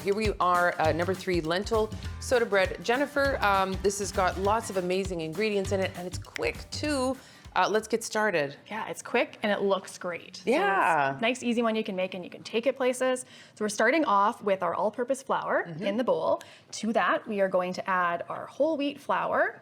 here we are, number 3, Lentil Soda Bread. Jennifer, this has got lots of amazing ingredients in it, and it's quick too. Let's get started. Yeah, it's quick and it looks great. Yeah. So it's a nice, easy one you can make and you can take it places. So we're starting off with our all-purpose flour in the bowl. To that, we are going to add our whole wheat flour.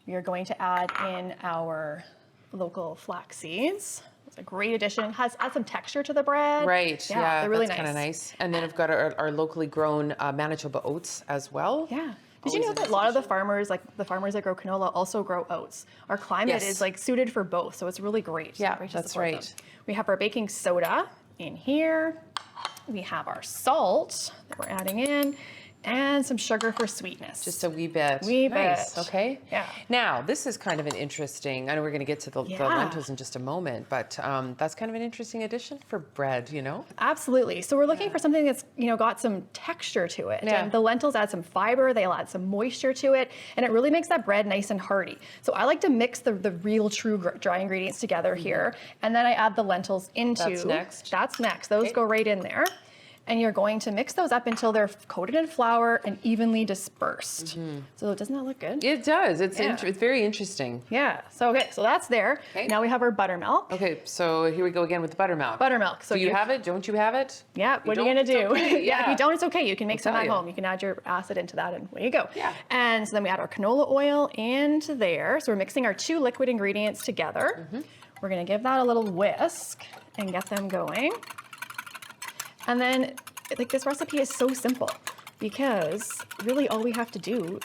We are going to add in our local flax seeds. It's a great addition. Adds some texture to the bread. Right, yeah, they're really that's nice. kind of nice. And then I've got our locally grown Manitoba oats as well. Yeah. Did you know that a lot of the farmers, like the farmers that grow canola, also grow oats? Our climate is like suited for both, so it's really great. Yeah, great to that's support right. them. We have our baking soda in here. We have our salt that we're adding in, and some sugar for sweetness. Just a wee bit. Nice. Okay. Yeah. Now, this is kind of an interesting, I know we're going to get to the lentils in just a moment, but that's kind of an interesting addition for bread, you know? Absolutely. So we're looking for something that's, got some texture to it. Yeah. And the lentils add some fiber, they'll add some moisture to it, and it really makes that bread nice and hearty. So I like to mix the real true dry ingredients together here, and then I add the lentils into. That's next. That's next. Those go right in there. And you're going to mix those up until they're coated in flour and evenly dispersed. So doesn't that look good? It does. It's very interesting. Yeah. So so that's there. Okay. Now we have our buttermilk. Okay, so here we go again with the buttermilk. Buttermilk. So do you have it? Don't you have it? Yeah. What are you gonna do? Okay, If you don't, it's okay. You can make some at you. home. You can add your acid into that, and away you go. Yeah. And so then we add our canola oil into there. So we're mixing our 2 liquid ingredients together. We're gonna give that a little whisk and get them going. And then, like, this recipe is so simple because really all we have to do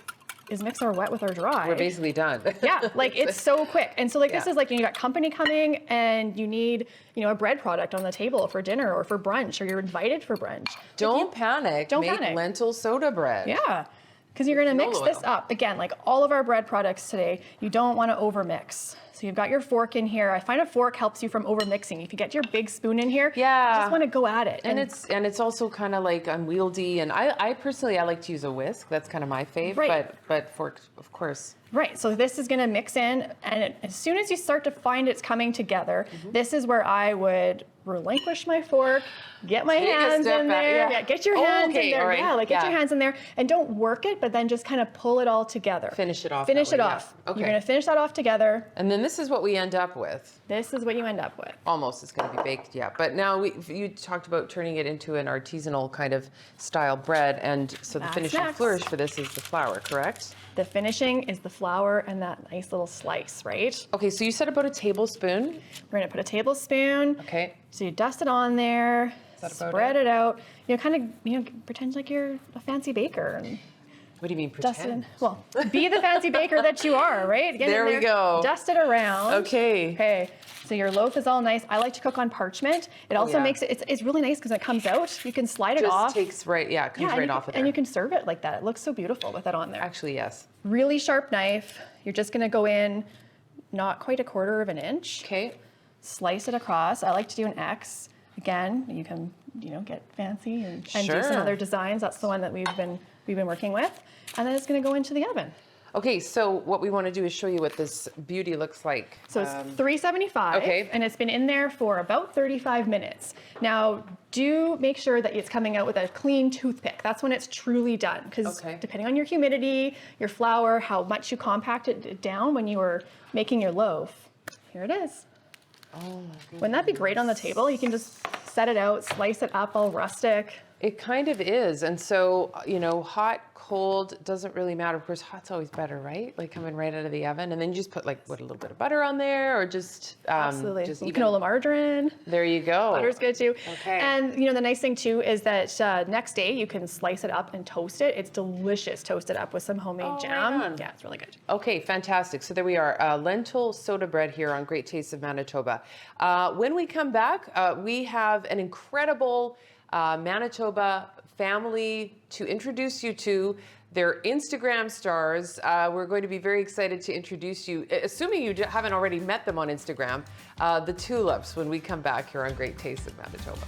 is mix our wet with our dry. We're basically done. Yeah, like it's so quick. And so like this is like you got company coming and you need, a bread product on the table for dinner or for brunch, or you're invited for brunch. Don't panic. Don't Make panic. lentil soda bread. Yeah, because you're gonna mix Canola this oil. up. Again, like all of our bread products today, you don't wanna overmix. So you've got your fork in here. I find a fork helps you from overmixing. If you get your big spoon in here, you just wanna go at it. And it's also kind of like unwieldy. And I personally, I like to use a whisk. That's kind of my fave. Right. But fork, of course. Right, so this is gonna mix in, and as soon as you start to find it's coming together, this is where I would relinquish my fork, get my hands in there, get your hands in there, get your hands in there, and don't work it, but then just kind of pull it all together. Finish it off. Finish it off. Okay. You're gonna finish that off together. And then this is what we end up with. This is what you end up with. Almost, it's going to be baked, yeah. But now you talked about turning it into an artisanal kind of style bread, and so the finishing flourish for this is the flour, correct? The finishing is the flour and that nice little slice, right? Okay, so you said about a tablespoon. We're gonna put a tablespoon. Okay. So you dust it on there, spread it out. Kind of, pretend like you're a fancy baker. And what do you mean dust pretend? it. Well, be the fancy baker that you are, right? Get There in we go. Dust it around. Okay. Okay. So your loaf is all nice. I like to cook on parchment. It also makes it's really nice because it comes out. You can slide it off. Just takes right, it comes right off of there. And you can serve it like that. It looks so beautiful with it on there. Actually, yes. Really sharp knife. You're just gonna go in not quite 1/4 of an inch. Okay. Slice it across. I like to do an X. Again, you can get fancy and do some other designs. That's the one that we've been working with. And then it's gonna go into the oven. Okay, so what we want to do is show you what this beauty looks like. So it's 375, and it's been in there for about 35 minutes. Now, do make sure that it's coming out with a clean toothpick. That's when it's truly done, because depending on your humidity, your flour, how much you compact it down when you were making your loaf, here it is. Oh my goodness. Wouldn't that be great on the table? You can just set it out, slice it up all rustic. It kind of is. And so, hot, cold, doesn't really matter. Of course, hot's always better, right? Like coming right out of the oven. And then you just put a little bit of butter on there, or just Absolutely. Just canola margarine. There you go. Butter's good too. Okay. And the nice thing too is that next day you can slice it up and toast it. It's delicious toasted up with some homemade jam. Right on. Yeah, it's really good. Okay, fantastic. So there we are, lentil soda bread here on Great Tastes of Manitoba. When we come back, we have an incredible Manitoba family to introduce you to. They're Instagram stars. We're going to be very excited to introduce you, assuming you haven't already met them on Instagram, the Tulips, when we come back here on Great Tastes of Manitoba.